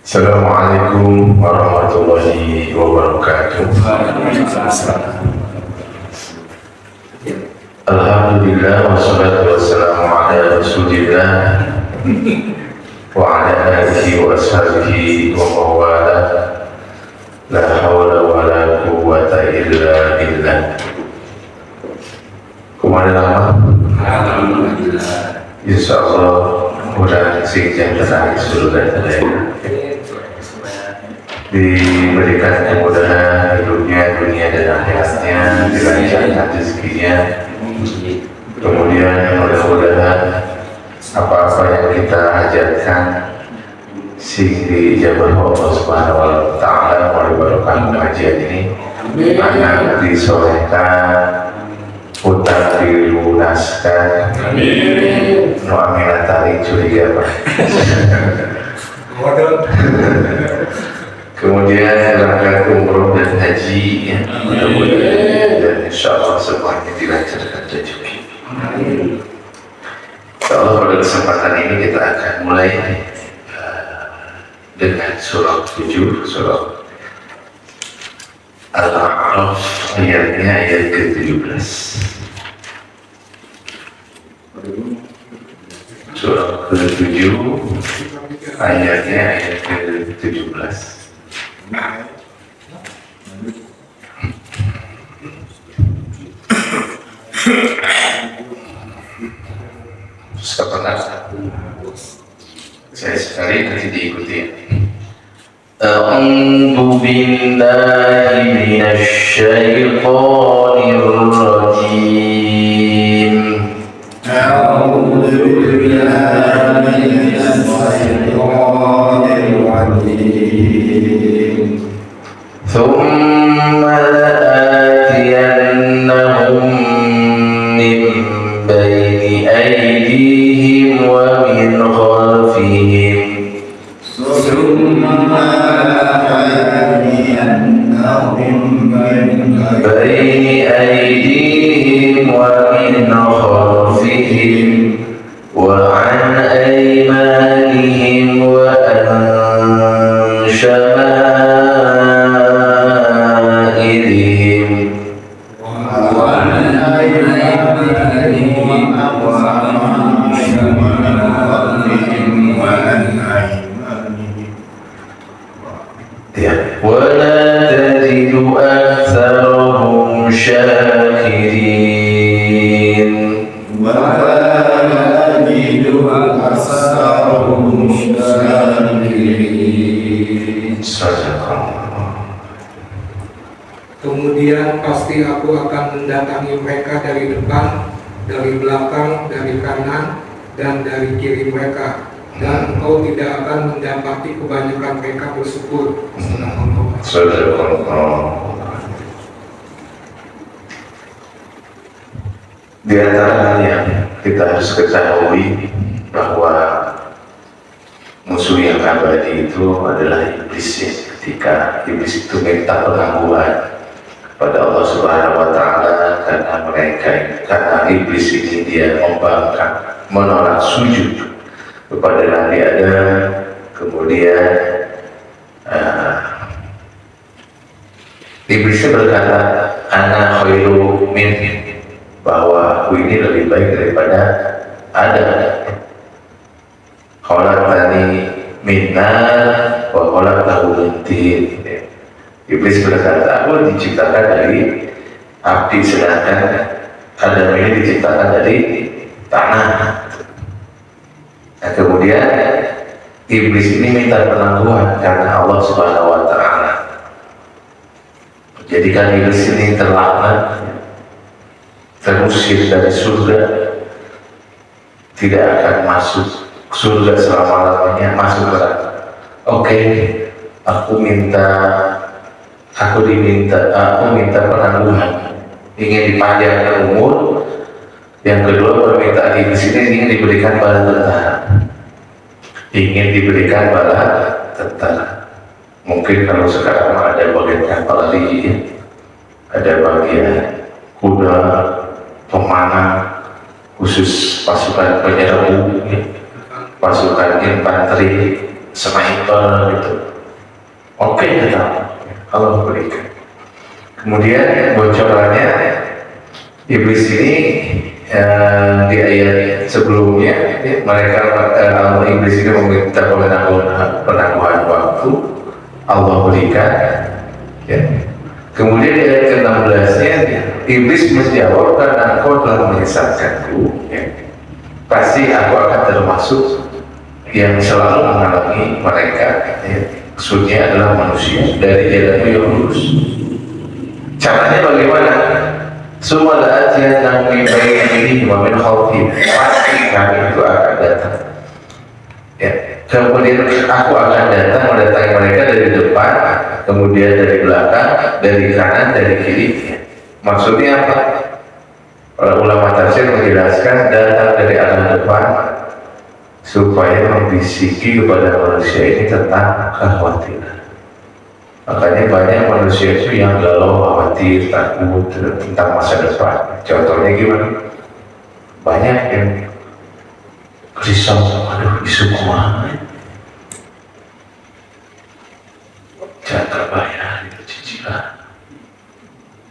Assalamualaikum warahmatullahi wabarakatuh. Alhamdulillah wassalatu wassalamu ala rasulillah wa ala alihi wa ashabihi wa mawala. La hawla wa la quwwata illa billah. Kemana lama? Insyaallah mudah sejak terakhir surga diberikan kemudahan hidupnya, dunia dan akhiratnya, dilancarkan rezekinya. Kemudian mudah-mudahan apa-apa yang kita hajatkan sing dijabah Allah Subhanahu wa taala melalui barokah pengajian ini, anak disolehkan, utang dilunaskan. Amin. No aminat tali curiga Pak. Kemudian berangkat umroh dan haji ya, mudah-mudahan dan insya Allah semuanya dilancarkan rezeki. Insya Allah pada kesempatan ini kita akan mulai dengan surah 7, surah Al-A'raf, ayatnya ayat ke-17. Surah ke-7 ayatnya ayat ke-17. Saya sekali nanti diikuti. A'udzu billahi minasy syaithanir rajim. A'udzu billahi minasy syaitonir rajim. Tsumma la'atiyannahum min baini aydihim wa min khalfihim. بين أيديهم ومن خلفهم وعن أيمانهم وعن شمائلهم ولا تجد أكثرهم شاكرين. Kemudian pasti aku akan mendatangi mereka dari depan, dari belakang, dari kanan, dan dari kiri mereka. Dan engkau tidak akan mendapati kebanyakan mereka bersyukur. Di antara hal yang kita harus ketahui bahwa musuh yang abadi itu adalah iblis ya. Ketika iblis itu minta penangguhan kepada Allah Subhanahu wa taala karena iblis ini dia membangkang, menolak sujud kepada Nabi Adam. Kemudian iblisnya berkata, ana khairu min, bahwa aku ini lebih baik daripada Adam. Khalaqtani min nar wa khalaqtahu min tin. Iblis berkata, aku diciptakan dari api, sedangkan Adam ini diciptakan dari tanah. Nah, kemudian iblis ini minta penangguhan karena Allah Subhanahu wa taala jadikan iblis ini terlaknat, terusir dari surga, tidak akan masuk surga selama-lamanya, masuk neraka. Oke, aku minta penangguhan, ingin dipanjangkan umur. Yang kedua, permintaan iblis ini ingin diberikan bala tentara. Mungkin kalau sekarang ada bagian kavalri, ada bagian kuda, pemanah, khusus pasukan penyerbu, pasukan infanteri, sniper gitu. Oke, tetap Allah berikan. Kemudian bocorannya iblis ini di ayat sebelumnya mereka iblis ini meminta penangguhan waktu, Allah berikan ya. Kemudian di ayat ke-16-nya iblis menjawab, karena engkau telah menyesatkanku ya, pasti aku akan termasuk yang selalu menghalangi mereka ya. Maksudnya adalah manusia dari jalanmu yang lurus. Caranya bagaimana? Semua la'atiyan min baini wa min khalfihim, pasti kami itu akan datang ya. Kemudian aku akan datang mendatangi mereka dari depan, kemudian dari belakang, dari kanan, dari kiri ya. Maksudnya apa? Para ulama tafsir menjelaskan datang dari arah depan supaya membisiki kepada manusia ini tentang kekhawatiran. Makanya banyak manusia itu yang galau, khawatir, takut tentang masa depan. Contohnya gimana? Banyak yang risau, aduh isu kumaha, jangan bayar itu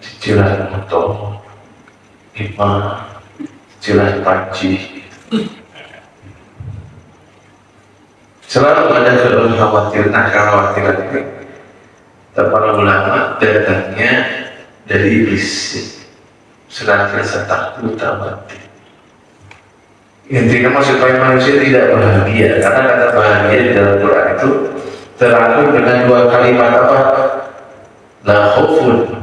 cicilan motor, cicilan panci. Selalu ada kekhawatiran ini. Para ulama datangnya dari iblis, senantiasa takut khawatir. Intinya supaya manusia tidak bahagia, karena kata bahagia di dalam Quran itu terangkum dengan dua kalimat apa? La khaufun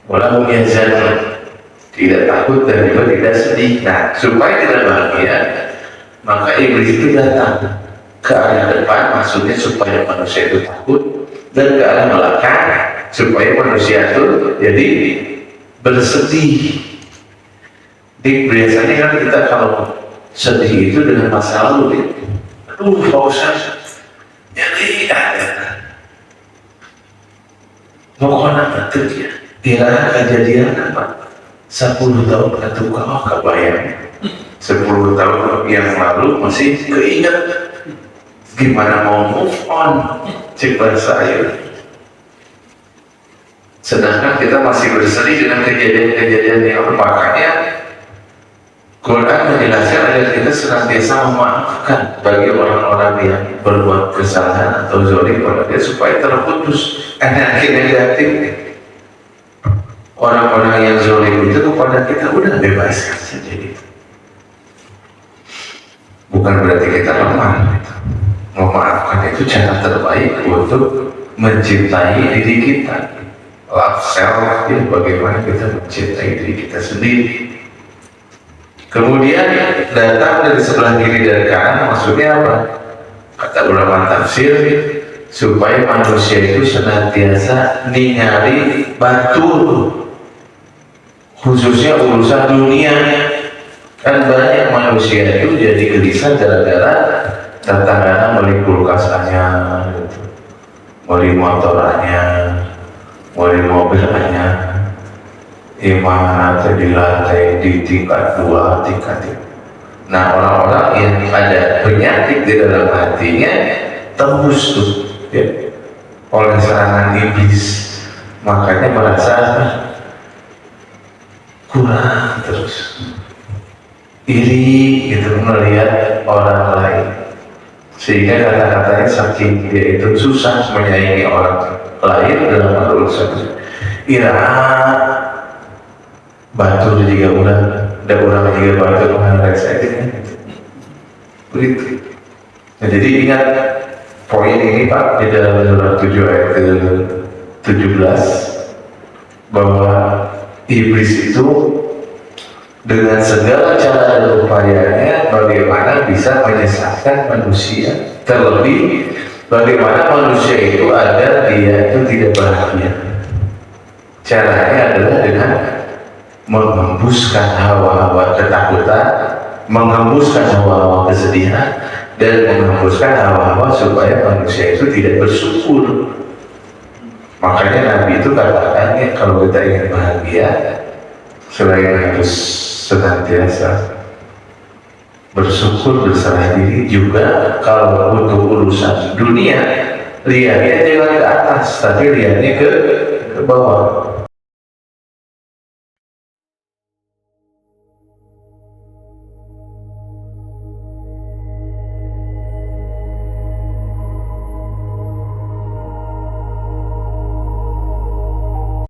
wa la hum yahzanun. Tidak takut dan juga tidak sedih. Nah, supaya tidak bahagia, maka iblis itu datang ke arah depan, maksudnya supaya manusia itu takut, dan ke arah belakang supaya manusia itu jadi bersedih. Biasanya kan kita kalau sedih itu dengan masa lalu ya. Aduh Pak Ustaz, jadi pokoknya betul ya, kira kejadian apa 10 tahun atau kebayang 10 tahun yang lalu masih keinget, gimana mau move on, cek bahasa saya. Sedangkan kita masih bersedih dengan kejadian-kejadian yang makanya Quran menjelaskan agar kita senantiasa memaafkan bagi orang-orang yang berbuat kesalahan atau zalim pada dia supaya terputus energi negatif. Orang-orang yang zalim itu kepada kita udah bebaskan saja gitu. Bukan berarti kita lemah gitu. Memaafkan itu cara terbaik untuk mencintai diri kita. Love self, ya, bagaimana kita mencintai diri kita sendiri. Kemudian datang dari sebelah kiri dan kanan, maksudnya apa? Kata ulama tafsir, supaya manusia itu senantiasa ningali batul, khususnya urusan dunia. Kan banyak manusia itu jadi gelisah gara-gara tetangganya beli kulkasannya, beli motorannya, beli mobilnya. Imam di lantai di tingkat 2, tingkat 3. Nah, orang-orang yang ada penyakit di dalam hatinya tembus tuh ya, oleh serangan iblis, makanya merasa kurang terus, iri gitu melihat orang lain, sehingga kata-katanya saking dia itu susah menyayangi orang lain dalam urusan ira. Batu juga udah orang juga batu mengenai saya begitu. Nah, jadi ingat poin ini Pak di dalam surah 7 ayat ke-17 bahwa iblis itu dengan segala cara dan upayanya bagaimana bisa menyesatkan manusia, terlebih bagaimana manusia itu agar dia itu tidak bahagia. Caranya adalah dengan menghembuskan hawa-hawa ketakutan, menghembuskan hawa-hawa kesedihan, dan menghembuskan hawa-hawa supaya manusia itu tidak bersyukur. Makanya Nabi itu katakan ya, kalau kita ingin bahagia, selain harus senantiasa bersyukur, berserah diri juga. Kalau untuk urusan dunia, lihatnya jangan ke atas, tapi lihatnya ke bawah.